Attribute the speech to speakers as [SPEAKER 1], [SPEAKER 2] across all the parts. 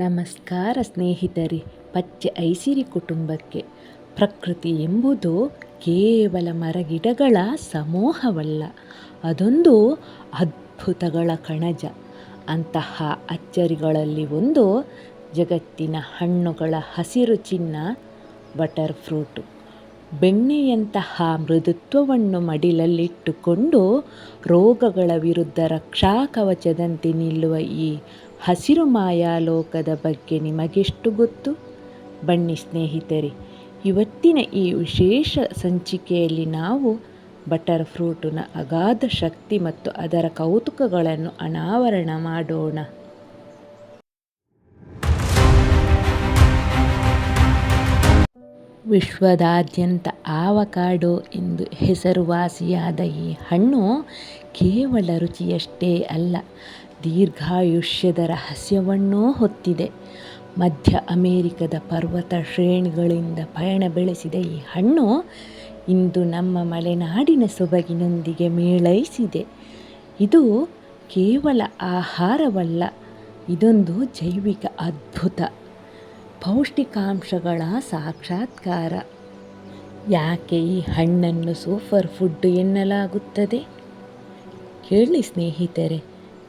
[SPEAKER 1] ನಮಸ್ಕಾರ ಸ್ನೇಹಿತರೆ. ಪಚ್ಚೆ ಐಸಿರಿ ಕುಟುಂಬಕ್ಕೆ. ಪ್ರಕೃತಿ ಎಂಬುದು ಕೇವಲ ಮರಗಿಡಗಳ ಸಮೂಹವಲ್ಲ, ಅದೊಂದು ಅದ್ಭುತಗಳ ಕಣಜ. ಅಂತಹ ಅಚ್ಚರಿಗಳಲ್ಲಿ ಒಂದು ಜಗತ್ತಿನ ಹಣ್ಣುಗಳ ಹಸಿರು ಚಿನ್ನ ಬಟರ್ ಫ್ರೂಟು. ಬೆಣ್ಣೆಯಂತಹ ಮೃದುತ್ವವನ್ನು ಮಡಿಲಲ್ಲಿಟ್ಟುಕೊಂಡು ರೋಗಗಳ ವಿರುದ್ಧ ರಕ್ಷಾ ಕವಚದಂತೆ ನಿಲ್ಲುವ ಈ ಹಸಿರು ಮಾಯಾಲೋಕದ ಬಗ್ಗೆ ನಿಮಗೆಷ್ಟು ಗೊತ್ತು? ಬನ್ನಿ ಸ್ನೇಹಿತರೆ, ಇವತ್ತಿನ ಈ ವಿಶೇಷ ಸಂಚಿಕೆಯಲ್ಲಿ ನಾವು ಬಟರ್ ಫ್ರೂಟಿನ ಅಗಾಧ ಶಕ್ತಿ ಮತ್ತು ಅದರ ಕೌತುಕಗಳನ್ನು ಅನಾವರಣ ಮಾಡೋಣ. ವಿಶ್ವದಾದ್ಯಂತ ಆವಕಾಡೋ ಎಂದು ಹೆಸರುವಾಸಿಯಾದ ಈ ಹಣ್ಣು ಕೇವಲ ರುಚಿಯಷ್ಟೇ ಅಲ್ಲ, ದೀರ್ಘಾಯುಷ್ಯದ ರಹಸ್ಯವನ್ನೂ ಹೊತ್ತಿದೆ. ಮಧ್ಯ ಅಮೆರಿಕದ ಪರ್ವತ ಶ್ರೇಣಿಗಳಿಂದ ಪಯಣ ಬೆಳೆಸಿದ ಈ ಹಣ್ಣು ಇಂದು ನಮ್ಮ ಮಲೆನಾಡಿನ ಸೊಬಗಿನೊಂದಿಗೆ ಮೇಳೈಸಿದೆ. ಇದು ಕೇವಲ ಆಹಾರವಲ್ಲ, ಇದೊಂದು ಜೈವಿಕ ಅದ್ಭುತ, ಪೌಷ್ಟಿಕಾಂಶಗಳ ಸಾಕ್ಷಾತ್ಕಾರ. ಯಾಕೆ ಈ ಹಣ್ಣನ್ನು ಸೂಪರ್ ಫುಡ್ ಎನ್ನಲಾಗುತ್ತದೆ? ಕೇಳಿ ಸ್ನೇಹಿತರೆ,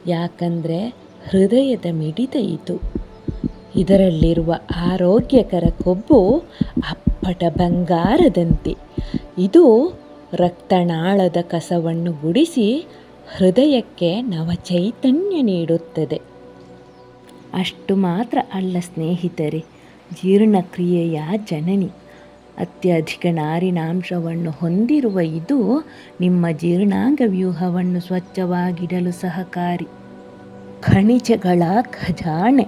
[SPEAKER 1] ಯಾಕಂದರೆ ಹೃದಯದ ಮಿಡಿತ ಇದು. ಇದರಲ್ಲಿರುವ ಆರೋಗ್ಯಕರ ಕೊಬ್ಬು ಅಪ್ಪಟ ಬಂಗಾರದಂತೆ. ಇದು ರಕ್ತನಾಳದ ಕಸವನ್ನು ಗುಡಿಸಿ ಹೃದಯಕ್ಕೆ ನವಚೈತನ್ಯ ನೀಡುತ್ತದೆ. ಅಷ್ಟು ಮಾತ್ರ ಅಲ್ಲ ಸ್ನೇಹಿತರೆ, ಜೀರ್ಣಕ್ರಿಯೆಯ ಜನನಿ. ಅತ್ಯಧಿಕ ನಾರಿನಾಂಶವನ್ನು ಹೊಂದಿರುವ ಇದು ನಿಮ್ಮ ಜೀರ್ಣಾಂಗ ವ್ಯೂಹವನ್ನು ಸ್ವಚ್ಛವಾಗಿಡಲು ಸಹಕಾರಿ. ಖನಿಜಗಳ ಖಜಾನೆ.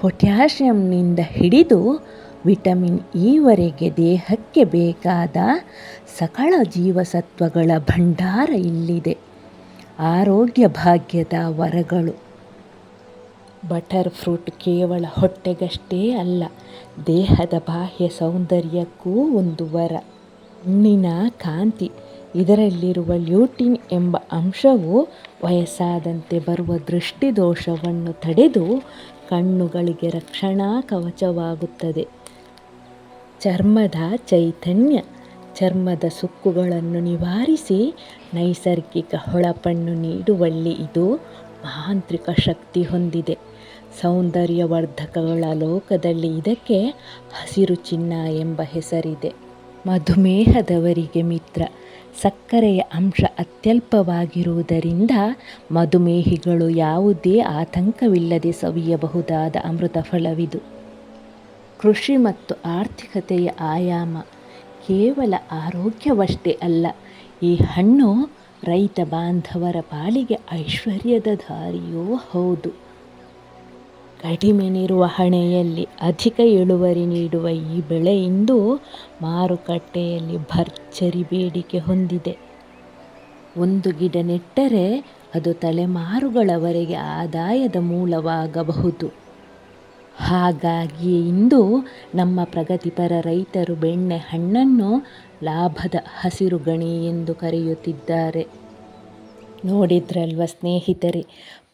[SPEAKER 1] ಪೊಟ್ಯಾಷಿಯಂನಿಂದ ಹಿಡಿದು ವಿಟಮಿನ್ ಇವರೆಗೆ ದೇಹಕ್ಕೆ ಬೇಕಾದ ಸಕಲ ಜೀವಸತ್ವಗಳ ಭಂಡಾರ ಇಲ್ಲಿದೆ. ಆರೋಗ್ಯ ಭಾಗ್ಯದ ವರಗಳು. ಬಟರ್ ಫ್ರೂಟ್ ಕೇವಲ ಹೊಟ್ಟೆಗಷ್ಟೇ ಅಲ್ಲ, ದೇಹದ ಬಾಹ್ಯ ಸೌಂದರ್ಯಕ್ಕೂ ಒಂದು ವರ. ಕಣ್ಣಿನ ಕಾಂತಿ. ಇದರಲ್ಲಿರುವ ಲ್ಯೂಟಿನ್ ಎಂಬ ಅಂಶವು ವಯಸ್ಸಾದಂತೆ ಬರುವ ದೃಷ್ಟಿದೋಷವನ್ನು ತಡೆದು ಕಣ್ಣುಗಳಿಗೆ ರಕ್ಷಣಾ ಕವಚವಾಗುತ್ತದೆ. ಚರ್ಮದ ಚೈತನ್ಯ. ಚರ್ಮದ ಸುಕ್ಕುಗಳನ್ನು ನಿವಾರಿಸಿ ನೈಸರ್ಗಿಕ ಹೊಳಪನ್ನು ನೀಡುವಲ್ಲಿ ಇದು ಮಾಂತ್ರಿಕ ಶಕ್ತಿ ಹೊಂದಿದೆ. ಸೌಂದರ್ಯವರ್ಧಕಗಳ ಲೋಕದಲ್ಲಿ ಇದಕ್ಕೆ ಹಸಿರು ಚಿನ್ನ ಎಂಬ ಹೆಸರಿದೆ. ಮಧುಮೇಹದವರಿಗೆ ಮಿತ್ರ. ಸಕ್ಕರೆಯ ಅಂಶ ಅತ್ಯಲ್ಪವಾಗಿರುವುದರಿಂದ ಮಧುಮೇಹಿಗಳು ಯಾವುದೇ ಆತಂಕವಿಲ್ಲದೆ ಸವಿಯಬಹುದಾದ ಅಮೃತ ಫಲವಿದು. ಕೃಷಿ ಮತ್ತು ಆರ್ಥಿಕತೆಯ ಆಯಾಮ. ಕೇವಲ ಆರೋಗ್ಯವಷ್ಟೇ ಅಲ್ಲ, ಈ ಹಣ್ಣು ರೈತ ಬಾಂಧವರ ಪಾಲಿಗೆ ಐಶ್ವರ್ಯದ ದಾರಿಯೂ ಹೌದು. ಕಡಿಮೆ ನಿರ್ವಹಣೆಯಲ್ಲಿ ಅಧಿಕ ಇಳುವರಿ ನೀಡುವ ಈ ಬೆಳೆ ಇಂದು ಮಾರುಕಟ್ಟೆಯಲ್ಲಿ ಭರ್ಜರಿ ಬೇಡಿಕೆ ಹೊಂದಿದೆ. ಒಂದು ಗಿಡ ನೆಟ್ಟರೆ ಅದು ತಲೆಮಾರುಗಳವರೆಗೆ ಆದಾಯದ ಮೂಲವಾಗಬಹುದು. ಹಾಗಾಗಿ ಇಂದು ನಮ್ಮ ಪ್ರಗತಿಪರ ರೈತರು ಬೆಣ್ಣೆ ಹಣ್ಣನ್ನು ಲಾಭದ ಹಸಿರು ಗಣಿ ಎಂದು ಕರೆಯುತ್ತಿದ್ದಾರೆ. ನೋಡಿದ್ರಲ್ವ ಸ್ನೇಹಿತರೆ,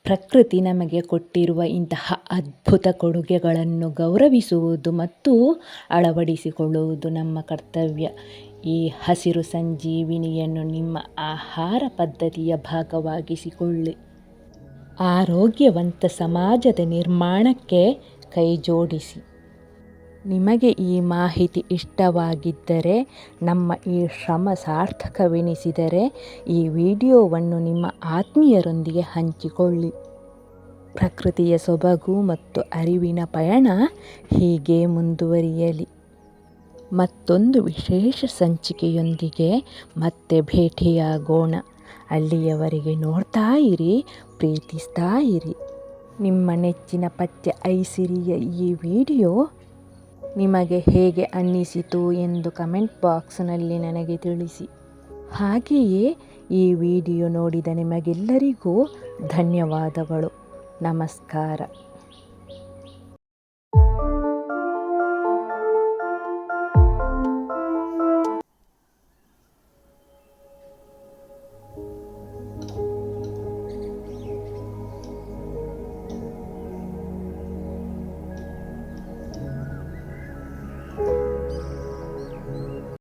[SPEAKER 1] ಪ್ರಕೃತಿ ನಮಗೆ ಕೊಟ್ಟಿರುವ ಇಂತಹ ಅದ್ಭುತ ಕೊಡುಗೆಗಳನ್ನು ಗೌರವಿಸುವುದು ಮತ್ತು ಅಳವಡಿಸಿಕೊಳ್ಳುವುದು ನಮ್ಮ ಕರ್ತವ್ಯ. ಈ ಹಸಿರು ಸಂಜೀವಿನಿಯನ್ನು ನಿಮ್ಮ ಆಹಾರ ಪದ್ಧತಿಯ ಭಾಗವಾಗಿಸಿಕೊಳ್ಳಿ. ಆರೋಗ್ಯವಂತ ಸಮಾಜದ ನಿರ್ಮಾಣಕ್ಕೆ ಕೈಜೋಡಿಸಿ. ನಿಮಗೆ ಈ ಮಾಹಿತಿ ಇಷ್ಟವಾಗಿದ್ದರೆ, ನಮ್ಮ ಈ ಶ್ರಮ ಸಾರ್ಥಕವೆನಿಸಿದರೆ ಈ ವಿಡಿಯೋವನ್ನು ನಿಮ್ಮ ಆತ್ಮೀಯರೊಂದಿಗೆ ಹಂಚಿಕೊಳ್ಳಿ. ಪ್ರಕೃತಿಯ ಸೊಬಗು ಮತ್ತು ಅರಿವಿನ ಪಯಣ ಹೀಗೆ ಮುಂದುವರಿಯಲಿ. ಮತ್ತೊಂದು ವಿಶೇಷ ಸಂಚಿಕೆಯೊಂದಿಗೆ ಮತ್ತೆ ಭೇಟಿಯಾಗೋಣ. ಅಲ್ಲಿಯವರೆಗೆ ನೋಡ್ತಾ ಇರಿ, ಪ್ರೀತಿಸ್ತಾ ಇರಿ. ನಿಮ್ಮ ನೆಚ್ಚಿನ ಪಚ್ಚೆ ಐಸಿರಿಯ ಈ ವಿಡಿಯೋ ನಿಮಗೆ ಹೇಗೆ ಅನ್ನಿಸಿತು ಎಂದು ಕಮೆಂಟ್ ಬಾಕ್ಸ್ನಲ್ಲಿ ನನಗೆ ತಿಳಿಸಿ. ಹಾಗೆಯೇ ಈ ವಿಡಿಯೋ ನೋಡಿದ ನಿಮಗೆಲ್ಲರಿಗೂ ಧನ್ಯವಾದಗಳು. ನಮಸ್ಕಾರ.